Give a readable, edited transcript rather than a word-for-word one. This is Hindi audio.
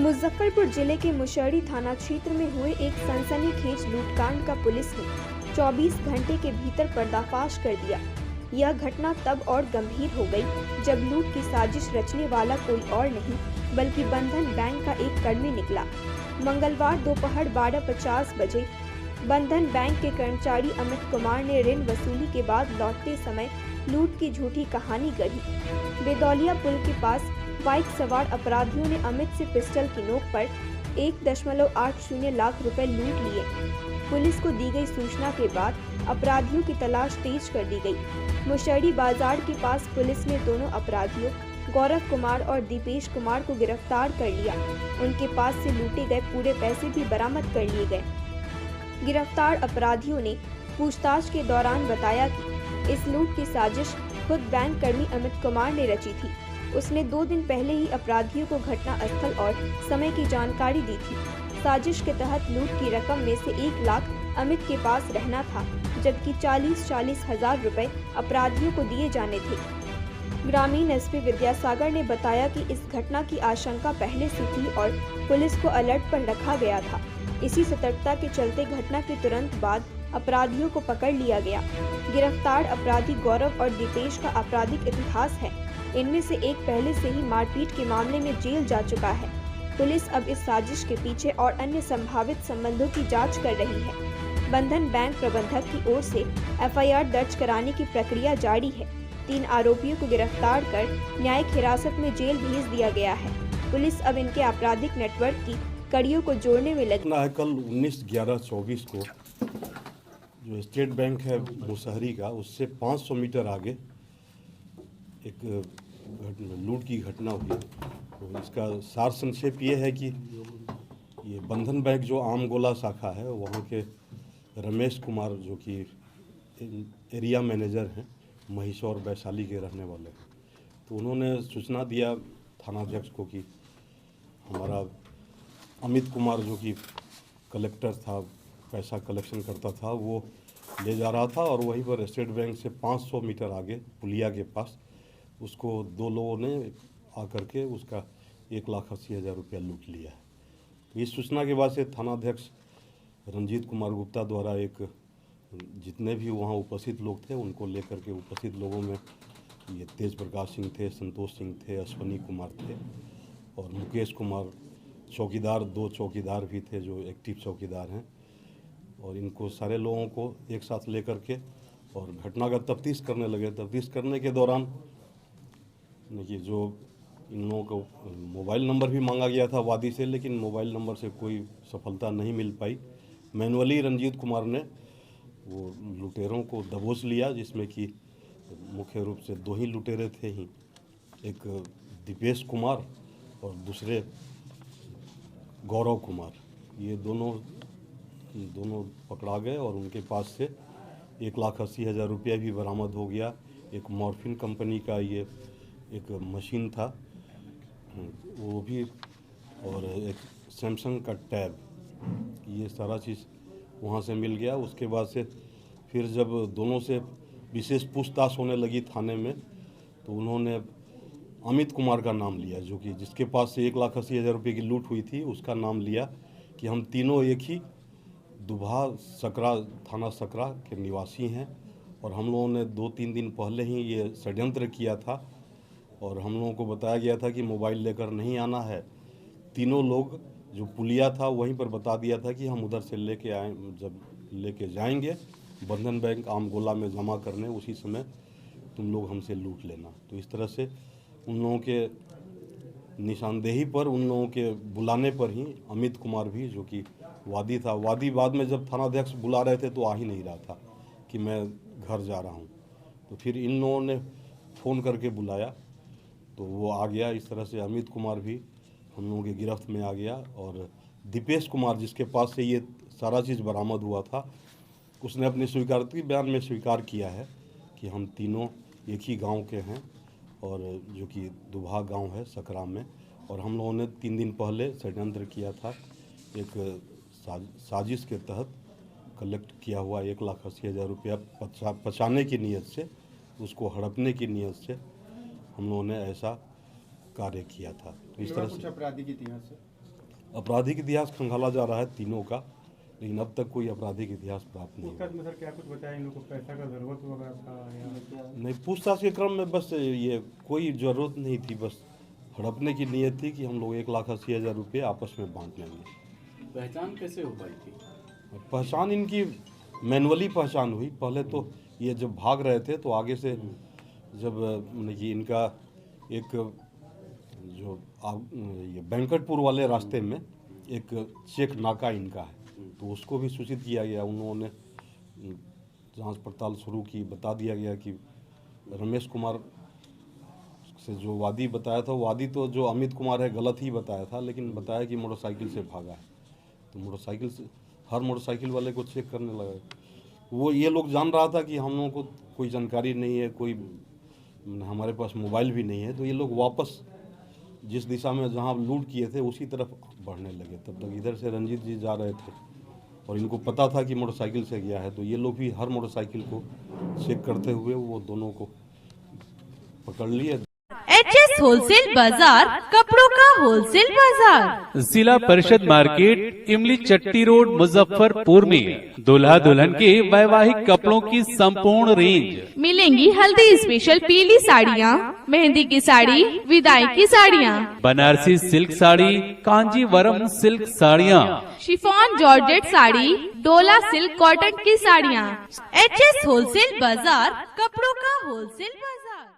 मुजफ्फरपुर जिले के मुशहरी थाना क्षेत्र में हुए एक सनसनीखेज लूटकांड का पुलिस ने 24 घंटे के भीतर पर्दाफाश कर दिया। यह घटना तब और गंभीर हो गई जब लूट की साजिश रचने वाला कोई और नहीं बल्कि बंधन बैंक का एक कर्मी निकला। मंगलवार दोपहर 12:50 बजे बंधन बैंक के कर्मचारी अमित कुमार ने ऋण वसूली के बाद लौटते समय लूट की झूठी कहानी गढ़ी। बेदौलिया पुल के पास बाइक सवार अपराधियों ने अमित से पिस्टल की नोक पर 1.80 लाख रुपए लूट लिए। पुलिस को दी गई सूचना के बाद अपराधियों की तलाश तेज कर दी गई। मुशहरी बाजार के पास पुलिस ने दोनों अपराधियों गौरव कुमार और दीपेश कुमार को गिरफ्तार कर लिया। उनके पास से लूटे गए पूरे पैसे भी बरामद कर लिए गए। गिरफ्तार अपराधियों ने पूछताछ के दौरान बताया कि इस लूट की साजिश खुद बैंक कर्मी अमित कुमार ने रची थी। उसने 2 दिन पहले ही अपराधियों को घटना स्थल और समय की जानकारी दी थी। साजिश के तहत लूट की रकम में से 1 लाख अमित के पास रहना था, जबकि 40 हजार रुपए अपराधियों को दिए जाने थे। ग्रामीण एसपी विद्यासागर ने बताया कि इस घटना की आशंका पहले से थी और पुलिस को अलर्ट पर रखा गया था। इसी सतर्कता के चलते घटना के तुरंत बाद अपराधियों को पकड़ लिया गया। गिरफ्तार अपराधी गौरव और दीपेश का आपराधिक इतिहास है। इनमें से एक पहले से ही मारपीट के मामले में जेल जा चुका है। पुलिस अब इस साजिश के पीछे और अन्य संभावित संबंधों की जांच कर रही है। बंधन बैंक प्रबंधक की ओर से एफआईआर दर्ज कराने की प्रक्रिया जारी है। 3 आरोपियों को गिरफ्तार कर न्यायिक हिरासत में जेल भेज दिया गया है। पुलिस अब इनके आपराधिक नेटवर्क की कड़ियों को जोड़ने में लगी है। कल 19/11/24 को जो स्टेट बैंक है मुशहरी का, उससे 500 मीटर आगे एक लूट की घटना हुई। तो इसका सार संक्षेप ये है कि ये बंधन बैंक जो आम गोला शाखा है, वहाँ के रमेश कुमार जो कि एरिया मैनेजर हैं, महिषौर वैशाली के रहने वाले हैं, तो उन्होंने सूचना दिया थानाध्यक्ष को कि हमारा अमित कुमार जो कि कलेक्टर था, पैसा कलेक्शन करता था, वो ले जा रहा था और वहीं पर स्टेट बैंक से 500 मीटर आगे पुलिया के पास उसको 2 लोगों ने आकर के उसका 1,80,000 रुपया लूट लिया है। तो इस सूचना के बाद से थानाध्यक्ष रंजीत कुमार गुप्ता द्वारा एक जितने भी वहाँ उपस्थित लोग थे उनको लेकर के, उपस्थित लोगों में ये तेज प्रकाश सिंह थे, संतोष सिंह थे, अश्वनी कुमार थे और मुकेश कुमार, चौकीदार 2 चौकीदार भी थे जो एक्टिव चौकीदार हैं, और इनको सारे लोगों को एक साथ लेकर के और घटना का तफ्तीश करने लगे। तफ्तीश करने के दौरान देखिए, जो इन लोगों को मोबाइल नंबर भी मांगा गया था वादी से, लेकिन मोबाइल नंबर से कोई सफलता नहीं मिल पाई। मैनुअली रंजीत कुमार ने वो लुटेरों को दबोच लिया, जिसमें कि मुख्य रूप से 2 ही लुटेरे थे ही, एक दीपेश कुमार और दूसरे गौरव कुमार। ये दोनों पकड़ा गए और उनके पास से 1,80,000 रुपया भी बरामद हो गया। एक मॉर्फिन कंपनी का ये एक मशीन था वो भी, और एक सैमसंग का टैब, ये सारा चीज़ वहाँ से मिल गया। उसके बाद से फिर जब दोनों से विशेष पूछताछ होने लगी थाने में, तो उन्होंने अमित कुमार का नाम लिया, जो कि जिसके पास से 1,80,000 रुपये की लूट हुई थी, उसका नाम लिया कि हम तीनों एक ही दुभा सकरा थाना सकरा के निवासी हैं और हम लोगों ने 2-3 दिन पहले ही ये षड्यंत्र किया था और हम लोगों को बताया गया था कि मोबाइल लेकर नहीं आना है। तीनों लोग जो पुलिया था वहीं पर बता दिया था कि हम उधर से लेके जाएंगे बंधन बैंक आम गोला में जमा करने, उसी समय तुम लोग हमसे लूट लेना। तो इस तरह से उन लोगों के निशानदेही पर, उन लोगों के बुलाने पर ही अमित कुमार भी, जो कि वादी था, वादी बाद में जब थानाध्यक्ष बुला रहे थे तो आ ही नहीं रहा था कि मैं घर जा रहा हूँ, तो फिर इन लोगों ने फ़ोन करके बुलाया तो वो आ गया। इस तरह से अमित कुमार भी हम लोगों के गिरफ्त में आ गया और दीपेश कुमार, जिसके पास से ये सारा चीज़ बरामद हुआ था, उसने अपने स्वीकारती बयान में स्वीकार किया है कि हम तीनों एक ही गांव के हैं, और जो कि दुभा गांव है सकरा में, और हम लोगों ने 3 दिन पहले षड्यंत्र किया था। एक साजिश के तहत कलेक्ट किया हुआ 1,80,000 रुपया बचाने की नीयत से, उसको हड़पने की नीयत से हम लोगों ने ऐसा कार्य किया था। तो इस तरह से अपराधी के इतिहास आपराधिक इतिहास खंगाला जा रहा है तीनों का, लेकिन अब तक कोई आपराधिक इतिहास प्राप्त नहीं हुआ। पूछताछ में सर क्या कुछ बताया, इन लोगों को पैसा का जरूरत वगैरह था या नहीं, पूछताछ के क्रम में बस ये कोई ज़रूरत नहीं थी, बस हड़पने की नीयत थी कि हम लोग 1,80,000 रुपये आपस में बांट लेंगे। पहचान कैसे हो पाई थी? पहचान इनकी मैनुअली पहचान हुई। पहले तो ये जब भाग रहे थे तो आगे से जब ये इनका एक जो ये बैंकटपुर वाले रास्ते में एक चेक नाका इनका है, तो उसको भी सूचित किया गया। उन्होंने जांच पड़ताल शुरू की, बता दिया गया कि रमेश कुमार से जो वादी बताया था, वादी तो जो अमित कुमार है गलत ही बताया था, लेकिन बताया कि मोटरसाइकिल से भागा है। तो मोटरसाइकिल से हर मोटरसाइकिल वाले को चेक करने लगा। वो ये लोग जान रहा था कि हम लोगों को कोई जानकारी नहीं है, कोई हमारे पास मोबाइल भी नहीं है, तो ये लोग वापस जिस दिशा में जहाँ लूट किए थे उसी तरफ बढ़ने लगे। तब तक इधर से रंजीत जी जा रहे थे और इनको पता था कि मोटरसाइकिल से गया है, तो ये लोग भी हर मोटरसाइकिल को चेक करते हुए वो दोनों को पकड़ लिए। HS होलसेल बाजार, कपड़ों का होलसेल बाजार। जिला परिषद मार्केट, इमली चट्टी रोड, मुजफ्फरपुर में दूल्हा दुल्हन के वैवाहिक कपड़ों की संपूर्ण रेंज मिलेंगी हल्दी स्पेशल पीली साड़ियाँ, मेहंदी की साड़ी, विदाई की साड़ियाँ, बनारसी सिल्क साड़ी, कांजीवरम सिल्क साड़ियाँ, शिफॉन जॉर्जेट साड़ी, डोला सिल्क कॉटन की साड़ियाँ। HS होलसेल बाजार, कपड़ों का होलसेल बाजार।